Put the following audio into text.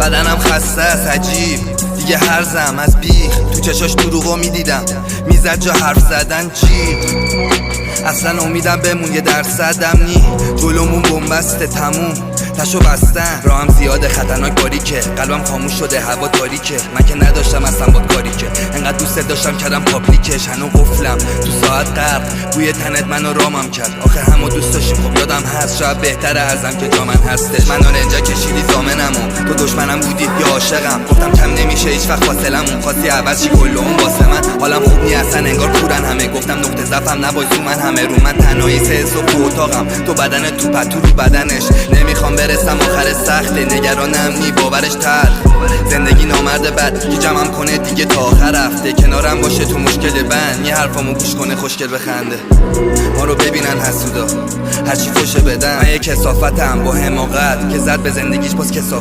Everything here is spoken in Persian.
بدنم خسته است عجیب دیگه هرزم از بیخ، تو چشاش دروغو میدیدم میزد جا حرف زدن چی. اصلا امیدم بمون 1% نی، جلومون بنبسته تموم تشو بستن. راهم زیاده خطرناک باریکه، قلبم خاموش شده هوا تاریکه. من که نداشتم اصلا با کاری که انقدر دوست داشتم کردم پابلیکش. هنو قفلم تو ساعت غرق بوی تنت منو رامم کرد. آخه همو دوست داشتیم خب یادم هست، شاید بهتره ازم که جا من هستش. من اینجا کشیدی زامنمو، تو دشمنم بودی یا عاشقم. گفتم کم نمیشه هیچ وقت فاصلمون، خواستی عوض چی کل اون واسه من. حالم خوب نی اصلا انگار کورن همه، گفتم نقطه ضعفم نباش تو من همه. رو من تنهایی 3 صبح تو اتاقم، تو بدن تو پتو رو بدنش. نمیخوام برسم آخر سخته، نگرانم نی باورش تلخ. زندگی نامرد بد که جمعم کنه دیگه تا آخر هفته. کنارم باشه تو مشکل بند، یه حرفامو گوش کنه خوشگل بخنده. ما رو ببینن حسودا هرچی فوشه بدن. من یه کثافتم با حماقت که زد به زندگیش باز کثافت.